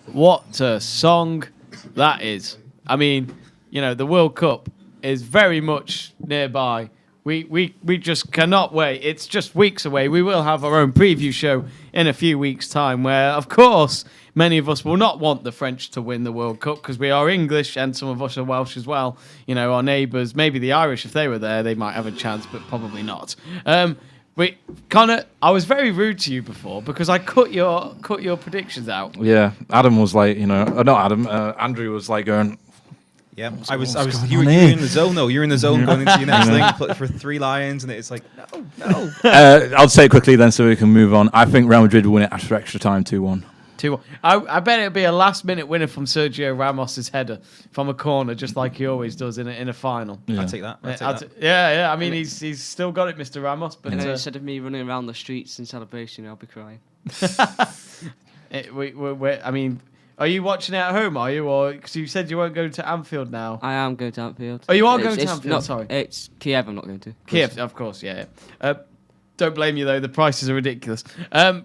What a song that is. I mean, the World Cup is very much nearby. We just cannot wait. It's just weeks away. We will have our own preview show in a few weeks' time where, of course, many of us will not want the French to win the World Cup because we are English and some of us are Welsh as well. Our neighbours, maybe the Irish, if they were there, they might have a chance, but probably not. Conor, I was very rude to you before because I cut your predictions out. Yeah, Adam was like, not Adam. Andrew was like going. Yeah, I was. You were in the zone though. You're in the zone going into your next thing for 3 Lions, and it's like no. I'll say it quickly then, so we can move on. I think Real Madrid will win it after extra time, 2-1. 2-1. I bet it'll be a last-minute winner from Sergio Ramos's header from a corner, just like he always does in a final. Yeah. I'll take that. Yeah. I mean, he's still got it, Mr. Ramos. But instead of me running around the streets in celebration, I'll be crying. I mean, are you watching it at home? Are you, or because you said you won't go to Anfield now? I am going to Anfield. Oh, you are going to Anfield. Sorry, it's Kiev. I'm not going to. Kiev, of course. Yeah. Don't blame you, though. The prices are ridiculous.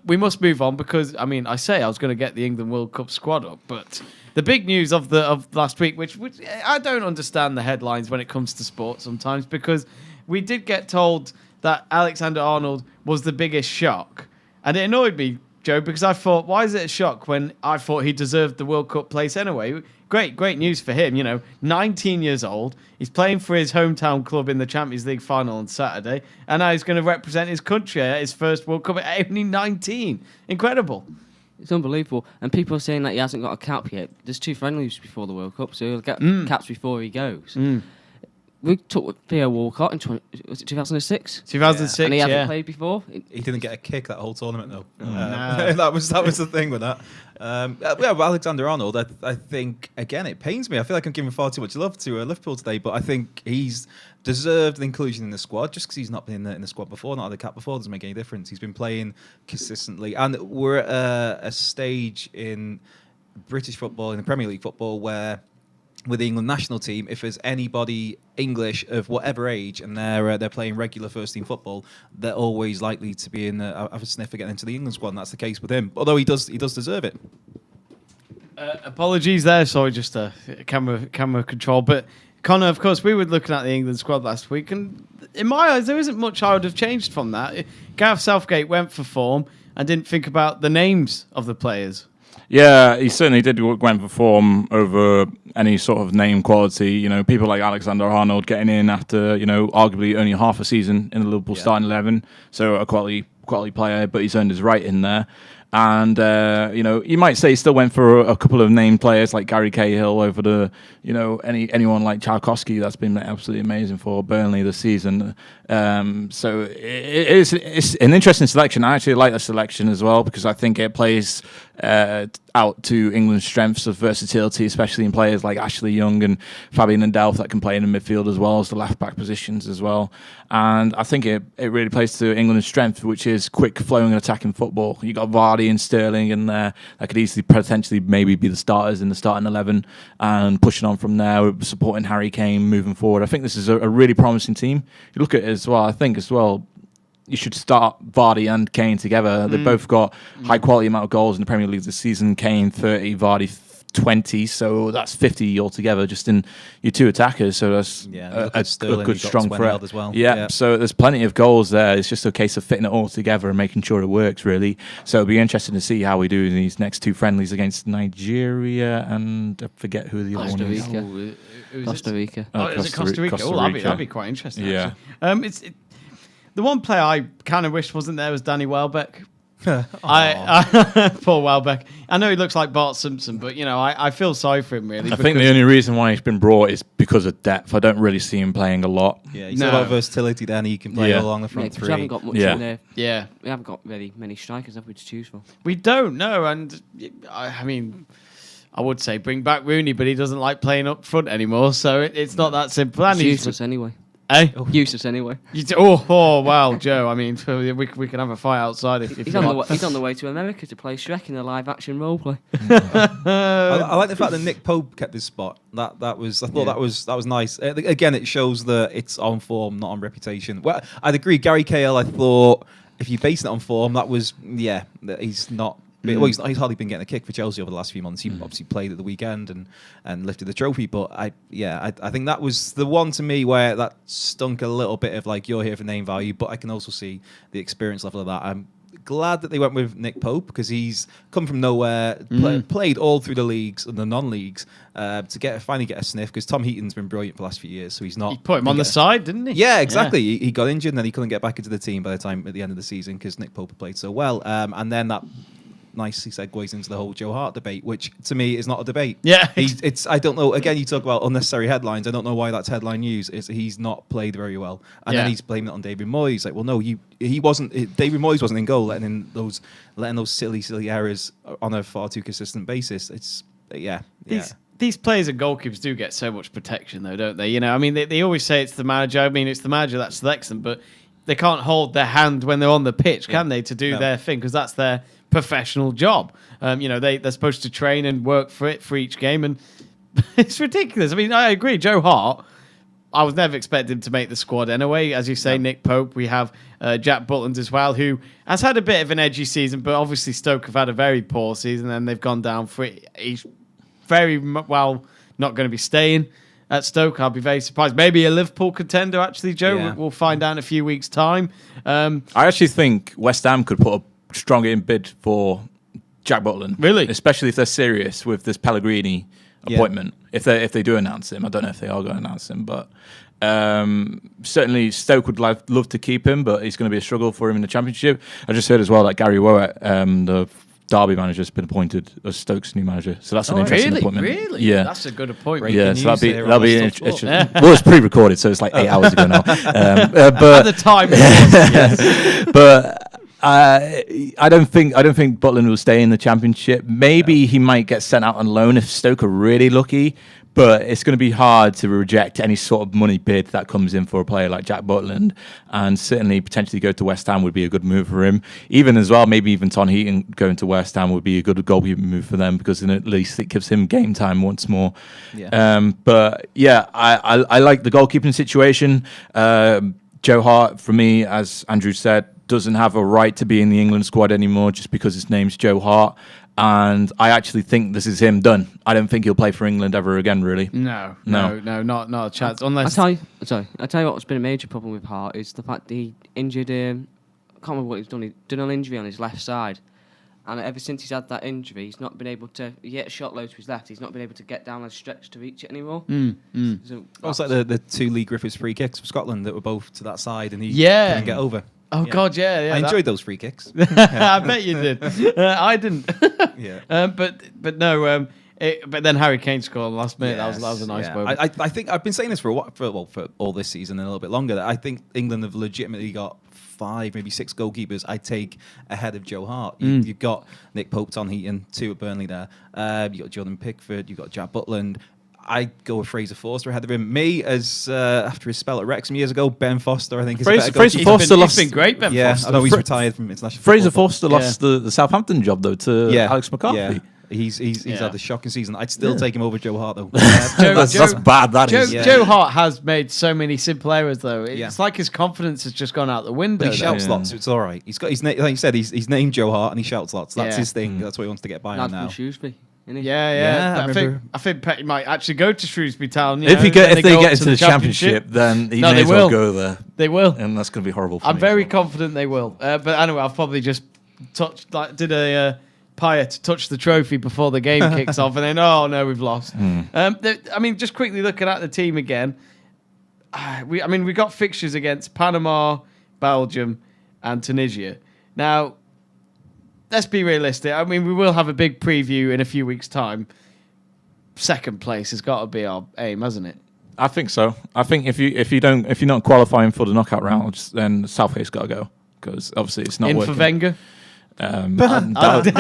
We must move on because, I was going to get the England World Cup squad up, but the big news of last week, which I don't understand the headlines when it comes to sport sometimes, because we did get told that Alexander-Arnold was the biggest shock. And it annoyed me, Joe, because I thought, why is it a shock when I thought he deserved the World Cup place anyway? Great news for him, 19 years old. He's playing for his hometown club in the Champions League final on Saturday, and now he's going to represent his country at his first World Cup at only 19. Incredible. It's unbelievable. And people are saying that he hasn't got a cap yet. There's 2 friendlies before the World Cup, so he'll get caps before he goes. We took Theo Walcott in 2006? 2006, and he hasn't played before. He didn't get a kick that whole tournament, though. No. that was the thing with that. Alexander-Arnold, I think, again, it pains me. I feel like I'm giving far too much love to Liverpool today, but I think he's deserved the inclusion in the squad. Just because he's not been in the squad before, not had a cap before, doesn't make any difference. He's been playing consistently. And we're at a stage in British football, in the Premier League football, where with the England national team, if there's anybody English of whatever age and they're playing regular first team football, they're always likely to be have a sniff of getting into the England squad, and that's the case with him. Although he does deserve it. Apologies there, sorry, just camera control. But Conor, of course, we were looking at the England squad last week, and in my eyes, there isn't much I would have changed from that. Gareth Southgate went for form and didn't think about the names of the players. Yeah, he certainly did went for form over any sort of name quality. People like Alexander-Arnold getting in after, arguably only half a season in the Liverpool starting 11. So a quality player, but he's earned his right in there. And, you might say he still went for a couple of named players like Gary Cahill over the, anyone like Tarkowski that's been absolutely amazing for Burnley this season. So it's an interesting selection. I actually like the selection as well because I think it plays out to England's strengths of versatility, especially in players like Ashley Young and Fabian Delph that can play in the midfield as well as the left-back positions as well. And I think it really plays to England's strength, which is quick flowing and attacking football. You got Vardy and Sterling in there that could easily potentially maybe be the starters in the starting 11 and pushing on from there, supporting Harry Kane moving forward. I think this is a really promising team. You look at it as well, I think as well, you should start Vardy and Kane together. They both got high quality amount of goals in the Premier League this season. Kane 30, Vardy 20, so that's 50 altogether just in your 2 attackers. So that's a good strong threat as well. Yeah, so there's plenty of goals there. It's just a case of fitting it all together and making sure it works really. So it'll be interesting to see how we do in these next 2 friendlies against Nigeria and I forget who the other one is. Costa Rica. Is it Costa Rica? That'd be quite interesting. Yeah. The one player I kind of wish wasn't there was Danny Welbeck. Poor Welbeck. I know he looks like Bart Simpson, but I feel sorry for him really. I think the only reason why he's been brought is because of depth. I don't really see him playing a lot. Yeah, he's got a lot of versatility then. He can play along the front 3. We haven't got much in there. Yeah. We haven't got really many strikers, have we, to choose from? We don't, no. And I would say bring back Rooney, but he doesn't like playing up front anymore, so it's not that simple. It's useless anyway. Eh? Useless anyway. Wow, Joe. I mean, we can have a fight outside if he's on the way to America to play Shrek in a live-action roleplay. I like the fact that Nick Pope kept his spot. That was nice. Again, it shows that it's on form, not on reputation. Well, I'd agree. Gary Cahill, I thought if you're basing it on form, that was he's not Well, he's hardly been getting a kick for Chelsea over the last few months. He obviously played at the weekend and lifted the trophy. But I think that was the one to me where that stunk a little bit of like, you're here for name value, but I can also see the experience level of that. I'm glad that they went with Nick Pope because he's come from nowhere, played all through the leagues and the non-leagues to finally get a sniff because Tom Heaton's been brilliant for the last few years, so he's not. He put him on the side, didn't he? Yeah, exactly. Yeah. He got injured and then he couldn't get back into the team by the time at the end of the season because Nick Pope played so well, and then that nicely segues into the whole Joe Hart debate, which to me is not a debate. Yeah, it's I don't know. Again, you talk about unnecessary news. I don't know why that's headline news. He's not played very well, and then he's blaming it on David Moyes. Like, well, no, he wasn't. David Moyes wasn't in goal, letting those silly errors on a far too consistent basis. It's These players and goalkeepers do get so much protection, though, don't they? You know, I mean, they always say it's the manager. I mean, it's the manager that selects them, but they can't hold their hand when they're on the pitch, can they, to do their thing? Because that's their professional job. You know, they're supposed to train and work for each game, and it's ridiculous. I mean, I agree. Joe Hart, I was never expecting him to make the squad anyway. As you say, Nick Pope. We have Jack Butland as well, who has had a bit of an edgy season, but obviously Stoke have had a very poor season, and they've gone down for it. He's very well not going to be staying at Stoke. I'll be very surprised. Maybe a Liverpool contender, actually, Joe. Yeah. We'll find out in a few weeks' time. I actually think West Ham could put a strong in bid for Jack Butland. Really? Especially if they're serious with this Pellegrini appointment. If they do announce him. I don't know if they are going to announce him, but certainly Stoke would love to keep him, but it's going to be a struggle for him in the Championship. I just heard as well that Gary Rowett, the Derby manager, has been appointed as Stoke's new manager, so that's an interesting appointment. Really? Yeah, that's a good appointment. Yeah, so that'll be interesting. Well, it's pre-recorded, so it's like 8 hours ago now. But at the time, yes. But I don't think Butland will stay in the Championship. Maybe he might get sent out on loan if Stoke are really lucky. But it's going to be hard to reject any sort of money bid that comes in for a player like Jack Butland, and certainly potentially go to West Ham would be a good move for him. Even as well, maybe even Tom Heaton going to West Ham would be a good goalkeeper move for them because then at least it gives him game time once more. Yeah. But yeah, I like the goalkeeping situation. Joe Hart, for me, as Andrew said, doesn't have a right to be in the England squad anymore just because his name's Joe Hart. And I actually think this is him done. I don't think he'll play for England ever again, really. No, not a chance. Unless I tell you what's been a major problem with Hart is the fact that he injured. I can't remember what he's done. He's done an injury on his left side, and ever since he's had that injury, he's not been able to. He hit a shot low to his left. He's not been able to get down a stretch to reach it anymore. So it's like the two Lee Griffiths free kicks for Scotland that were both to that side, and he couldn't get over. Oh God, yeah. I enjoyed those free kicks. I bet you did. I didn't. But no. But then Harry Kane scored on the last minute. Yes, that was a nice moment. I think I've been saying this for all this season and a little bit longer. That I think England have legitimately got 5, maybe 6 goalkeepers I take ahead of Joe Hart. You've got Nick Pope, Tom Heaton, 2 at Burnley there. You've got Jordan Pickford. You've got Jack Butland. I go with Fraser Forster ahead of him. Me, as after his spell at Wrexham years ago, Ben Foster, I think, is Fraser Forster lost. He's been great, Ben Foster. I know he's retired from international Fraser Foster lost the Southampton job, though, to Alex McCarthy. Yeah. He's had a shocking season. I'd still take him over Joe Hart, though. That's bad, that is. Joe Hart has made so many simple errors, though. It's like his confidence has just gone out the window. But he shouts lots, so it's all right. He's got like you said, he's named JoeArt and he shouts lots. That's his thing. That's what he wants to get by on now. Shrewsbury. Yeah. I think Petty might actually go to Shrewsbury Town. If they get into the championship, then he may as well go there. They will, and that's going to be horrible. I'm very confident they will. But anyway, I've probably just did a pyre to touch the trophy before the game kicks off, and then no, we've lost. I mean, just quickly looking at the team again. We got fixtures against Panama, Belgium, and Tunisia. Now, let's be realistic. I mean, we will have a big preview in a few weeks' time. Second place has got to be our aim, hasn't it? I think so. I think if you're not qualifying for the knockout rounds, then Southgate's got to go because obviously it's not working. For Wenger. No. I think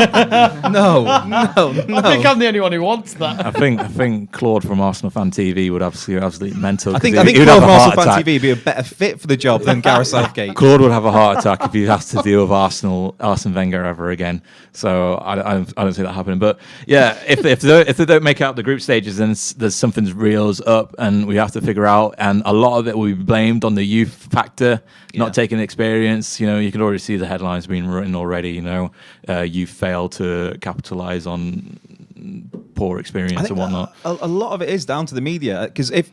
I'm the only one who wants that. I think Claude from Arsenal Fan TV would absolutely mental. I think Claude from Arsenal Fan TV would be a better fit for the job than Gareth Southgate. Claude would have a heart attack if he has to deal with Arsene Wenger ever again. So I don't see that happening. But yeah, if they don't make out the group stages, then there's something's reals up, and we have to figure out. And a lot of it will be blamed on the youth factor, not taking experience. You know, you can already see the headlines being written already. you fail to capitalise on poor experience and whatnot. A lot of it is down to the media, because if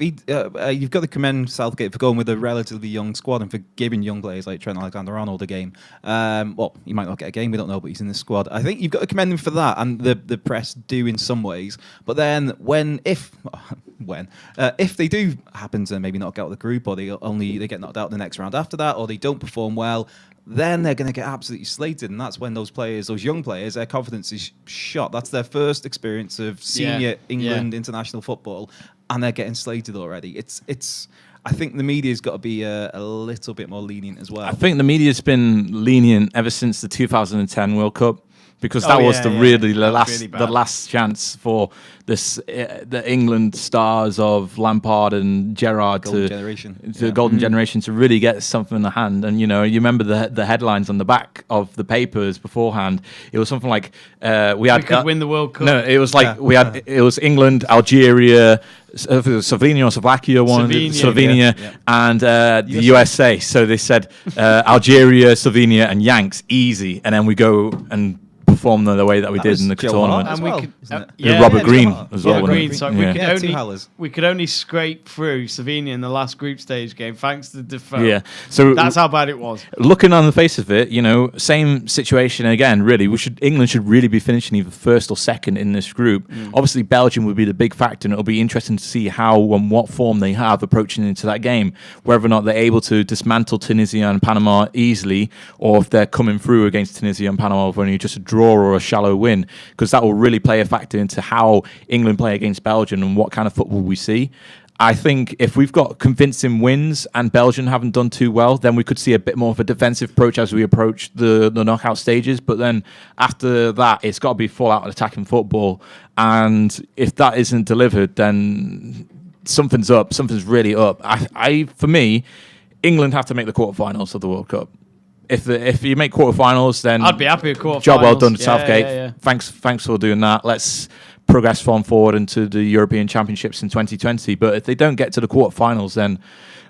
you've got to commend Southgate for going with a relatively young squad and for giving young players like Trent Alexander-Arnold a game. Well, he might not get a game, we don't know, but he's in the squad. I think you've got to commend him for that, and the press do in some ways. But then if they do happen to maybe not get out of the group, or they get knocked out in the next round after that, or they don't perform well, then they're going to get absolutely slated, and that's when those young players, their confidence is shot. That's their first experience of senior England international football, and they're getting slated already. It's. I think the media's got to be a little bit more lenient as well. I think the media's been lenient ever since the 2010 World Cup, because that was the last chance for the England stars of Lampard and Gerrard the golden generation to really get something in the hand. And you remember the headlines on the back of the papers beforehand. It was something like we could win the World Cup. No, it was like it was England, Algeria, Slovenia or Slovakia won, Slovenia, and the USA. So they said Algeria, Slovenia, and Yanks easy, and then we go and perform the way that we did in the tournament. And Robert Green as well. Green, so we could only scrape through Slovenia in the last group stage game thanks to Defoe. Yeah, so that's how bad it was. Looking on the face of it, same situation again. Really, England should really be finishing either first or second in this group. Obviously, Belgium would be the big factor, and it'll be interesting to see how and what form they have approaching into that game. Whether or not they're able to dismantle Tunisia and Panama easily, or if they're coming through against Tunisia and Panama with only just a draw or a shallow win, because that will really play a factor into how England play against Belgium and what kind of football we see. I think if we've got convincing wins and Belgium haven't done too well, then we could see a bit more of a defensive approach as we approach the knockout stages. But then after that, it's got to be full out attacking football. And if that isn't delivered, then something's up. Something's really up. For me, England have to make the quarterfinals of the World Cup. If you make quarterfinals, then I'd be happy with quarterfinals. Job well done, Southgate. Yeah. Thanks for doing that. Let's progress forward into the European Championships in 2020. But if they don't get to the quarterfinals, then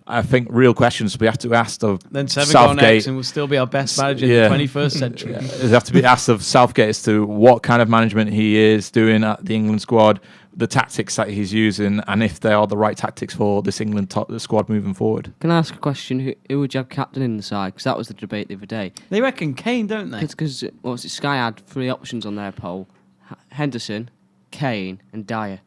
I think real questions we have to ask of then Southgate. And will still be our best manager in the 21st century. They have to be asked of Southgate as to what kind of management he is doing at the England squad, the tactics that he's using, and if they are the right tactics for this England squad moving forward. Can I ask a question? Who would you have captain in the side? Because that was the debate the other day. They reckon Kane, don't they? Because Sky had 3 options on their poll: Henderson, Kane, and Dyer.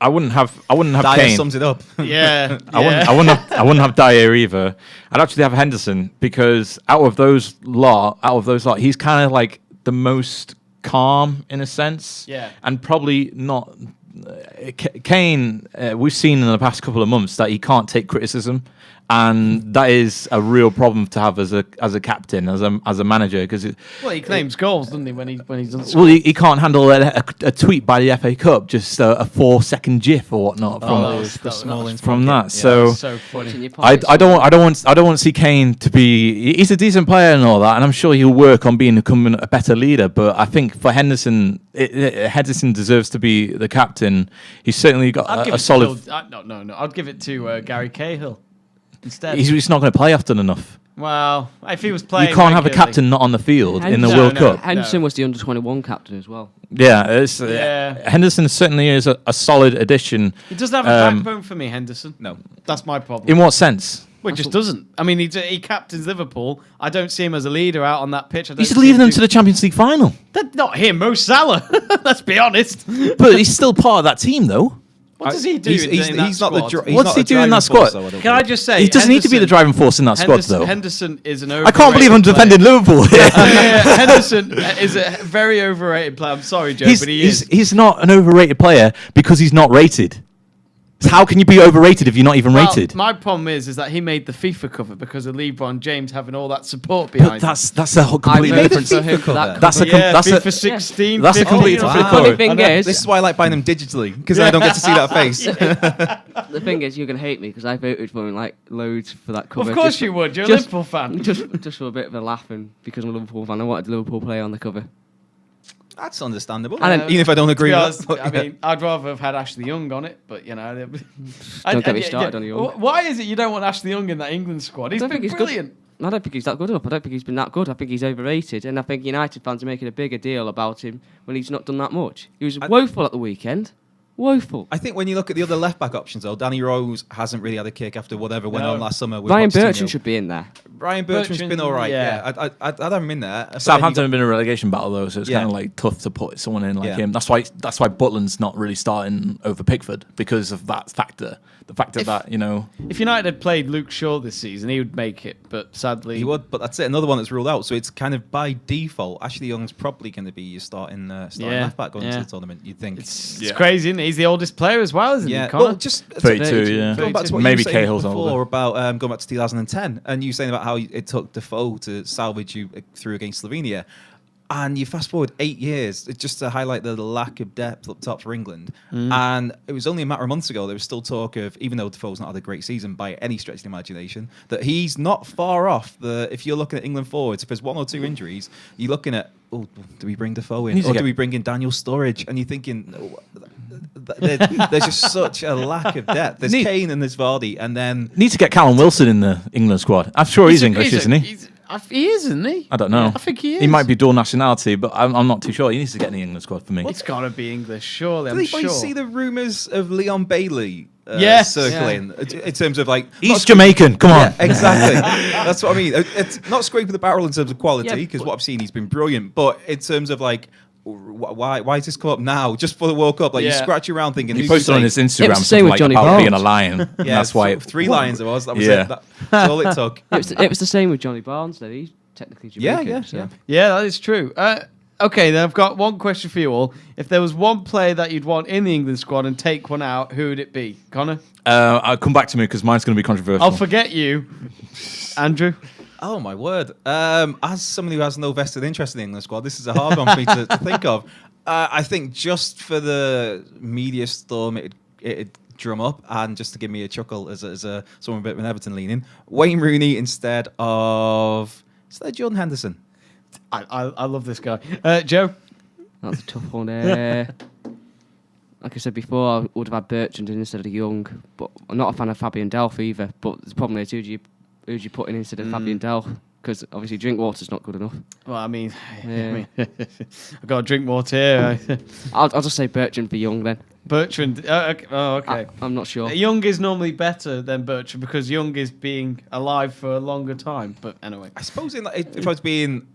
I wouldn't have Dyer Kane. Sums it up. I wouldn't have Dyer either. I'd actually have Henderson, because out of those lot, he's kind of like the most calm in a sense. Yeah. And probably not. Kane, we've seen in the past couple of months that he can't take criticism, and that is a real problem to have as a captain, as a manager. Because he claims goals, doesn't he? When he's done. Well, he can't handle a tweet by the FA Cup, just a 4-second GIF or whatnot from that. So funny. I don't want to see Kane to be. He's a decent player and all that, and I'm sure he'll work on becoming a better leader. But I think for Henderson, Henderson deserves to be the captain. He's certainly got a solid. No. I'd give it to Gary Cahill instead. He's not going to play often enough. Well, if he was playing, you can't have a captain not on the field in the World Cup. Henderson was the under-21 captain as well. Yeah, Henderson certainly is a solid addition. He doesn't have a backbone for me, Henderson. No, that's my problem. In what sense? Well, he just doesn't. I mean, he captains Liverpool. I don't see him as a leader out on that pitch. He's leading them to the Champions League final. That's not him, Mo Salah. Let's be honest. But he's still part of that team, though. What does he do? He's not the. What's he doing in that squad? Can I just say he doesn't need to be the driving force in that squad, though. Henderson is an. I can't believe I'm defending Liverpool. Henderson is a very overrated player. I'm sorry, Joe, but he is. He's not an overrated player because he's not rated. How can you be overrated if you're not even rated? My problem is that he made the FIFA cover because of LeBron James having all that support behind. But that's a completely different FIFA. That's FIFA 16. That's a completely different cover. The thing is, this is why I like buying them digitally, because I don't get to see that face. The thing is, you're gonna hate me because I voted for him like loads for that cover. Of course you would. You're a Liverpool fan. Just for a bit of a laugh, and because I'm a Liverpool fan, I wanted the Liverpool player on the cover. That's understandable. Even if I don't agree with that. I mean, I'd rather have had Ashley Young on it, but don't get me started on Young. Why is it you don't want Ashley Young in that England squad? He's been brilliant. I don't think he's that good enough. I don't think he's been that good. I think he's overrated, and I think United fans are making a bigger deal about him when he's not done that much. He was woeful at the weekend. Woeful. I think when you look at the other left-back options, though, Danny Rose hasn't really had a kick after whatever went on last summer. With Ryan Pochettino. Bertrand should be in there. Ryan Bertrand's been all right. Yeah, I'd have him in there. Southampton have been in a relegation battle though, so it's kind of like tough to put someone in like him. That's why Butland's not really starting over Pickford because of that factor. The fact that if United had played Luke Shaw this season, he would make it, but sadly he would. But that's it. Another one that's ruled out. So it's kind of by default. Ashley Young's probably going to be your starting left back going into the tournament. You'd think it's crazy, isn't it? He's the oldest player as well, isn't he? Connor? Well, just 32. Yeah, going back to what maybe you were saying Cahill's before older. about going back to 2010, and you saying about how it took Defoe to salvage you through against Slovenia. And you fast forward 8 years, just to highlight the lack of depth up top for England. And it was only a matter of months ago, there was still talk of, even though Defoe's not had a great season by any stretch of the imagination, that he's not far off. If you're looking at England forwards, if there's one or two injuries, you're looking at, do we bring Defoe in? Or do we bring in Daniel Sturridge? And you're thinking, there's just such a lack of depth. There's Kane and there's Vardy, and then... Need to get Callum Wilson in the England squad. I'm sure he's English, isn't he? He is, isn't he? I don't know. I think he is. He might be dual nationality, but I'm not too sure. He needs to get in the England squad for me. It's got to be English, surely. Did you see the rumours of Leon Bailey circling in terms of like... He's Jamaican, come on. Yeah, exactly. That's what I mean. It's not scraping the barrel in terms of quality, because what I've seen, he's been brilliant. But in terms of like... Why has this come up now? Just for the World Cup? Like you scratch your around thinking. He posted on his Instagram something like about Barnes. being a lion. That's why 3 lions it was. That was it. That's all it took. It was the same with Johnny Barnes, though. He's technically Jamaican. Yeah, that is true. Okay, then I've got one question for you all. If there was one player that you'd want in the England squad and take one out, who would it be? Connor? I'll come back to me because mine's going to be controversial. I'll forget you. Andrew? Oh my word! As somebody who has no vested interest in the England squad, this is a hard one for me to think of. I think just for the media storm it'd drum up, and just to give me a chuckle as someone a bit of an Everton leaning, Wayne Rooney instead of Jordan Henderson. I love this guy. Joe? That's a tough one. Like I said before, I would have had Bertrand instead of Young, but I'm not a fan of Fabian Delph either. But the problem is, who'd you put in instead of Fabian Delph? Because obviously Drinkwater's not good enough. Well, I mean I've got to drink water here. I'll just say Bertrand for Young then. Bertrand. Okay. I'm not sure. Young is normally better than Bertrand because Young is being alive for a longer time. But anyway, I suppose if I was being...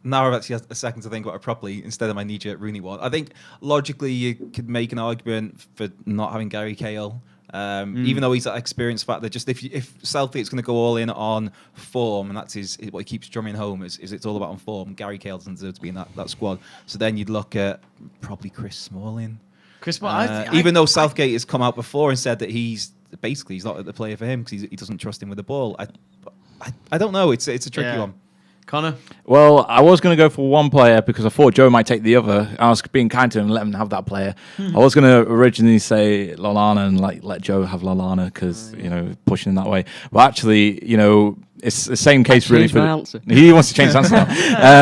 Now I've actually had a second to think about it properly instead of my knee-jerk Rooney one. I think logically you could make an argument for not having Gary Cahill. Even though he's that experienced factor, just if Southgate's going to go all in on form, and that's what he keeps drumming home is it's all about on form. Gary Cahill doesn't deserve to be in that squad. So then you'd look at probably Chris Smalling. Even though Southgate has come out before and said that he's not the player for him because he doesn't trust him with the ball. I don't know. It's a tricky one. Connor? Well, I was going to go for one player because I thought Joe might take the other. I was being kind to him and let him have that player. I was going to originally say Lallana and let Joe have Lallana because, pushing in that way. But actually, it's the same case really for... He wants to change his answer now.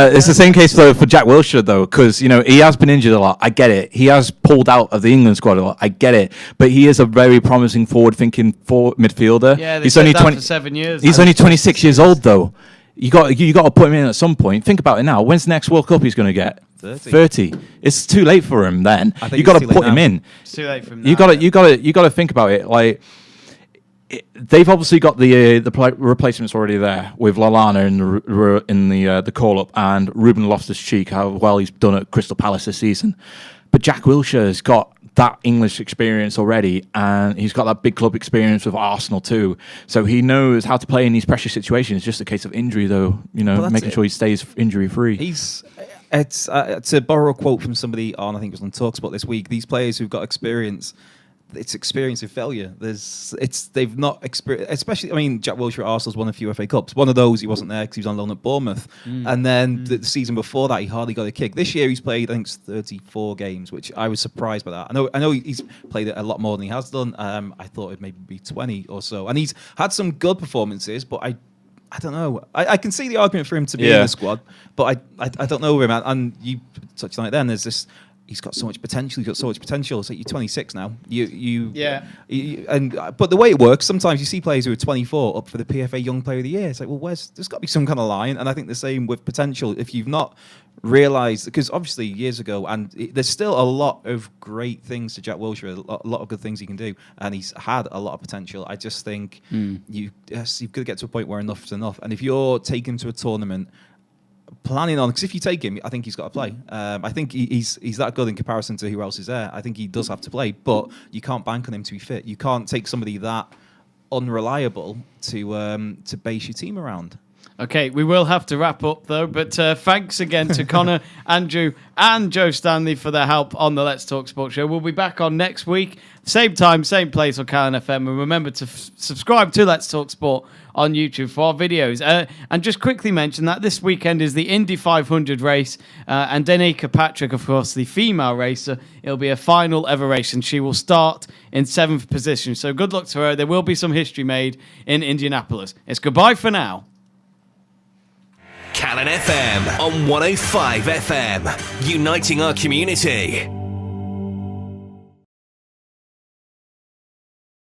It's the same case for Jack Wilshere, though, because, he has been injured a lot. I get it. He has pulled out of the England squad a lot. I get it. But he is a very promising forward-thinking midfielder. Yeah, he's only 20 for 7 years. He's only 26 years old, though. You got to put him in at some point. Think about it now. When's the next World Cup he's going to get? 30. It's too late for him then. You got to put him in. It's too late for him now. You got to think about it. Like they've obviously got the replacements already there with Lallana in the call up and Ruben Loftus-Cheek. How well he's done at Crystal Palace this season, but Jack Wilshere's got that English experience already, and he's got that big club experience with Arsenal too. So he knows how to play in these pressure situations. It's just a case of injury, though. Making sure he stays injury free. It's to borrow a quote from somebody on, I think it was on Talksport this week. These players who've got experience, it's experience of failure. They've not experienced, especially. I mean, Jack Wilshere at Arsenal's won a few FA Cups. One of those he wasn't there because he was on loan at Bournemouth, and then the season before that he hardly got a kick. This year he's played, I think, 34 games, which I was surprised by that. I know he's played it a lot more than he has done. I thought it'd maybe be 20 or so, and he's had some good performances, but I don't know. I can see the argument for him to be in the squad, but I don't know him. And you touched on it then. There's this. he's got so much potential. He's got so much potential. So you're 26 now. But the way it works, sometimes you see players who are 24 up for the PFA Young Player of the Year. It's like, well, there's got to be some kind of line. And I think the same with potential. If you've not realised, because obviously years ago, and there's still a lot of great things to Jack Wilshere, a lot of good things he can do, and he's had a lot of potential. I just think you've got to get to a point where enough is enough. And if you're taking him to a tournament, planning on, because if you take him, I think he's got to play. I think he's that good in comparison to who else is there. I think he does have to play, but you can't bank on him to be fit. You can't take somebody that unreliable to base your team around. Okay, we will have to wrap up though, but thanks again to Conor, Andrew and Joe Stanley for their help on the Let's Talk Sport show. We'll be back on next week, same time, same place on Callan FM, and remember to subscribe to Let's Talk Sport on YouTube for our videos. And just quickly mention that this weekend is the Indy 500 race, and Danica Patrick, of course, the female racer. It'll be a final ever race, and she will start in 7th position. So good luck to her. There will be some history made in Indianapolis. It's goodbye for now. Callan FM on 105 FM, uniting our community.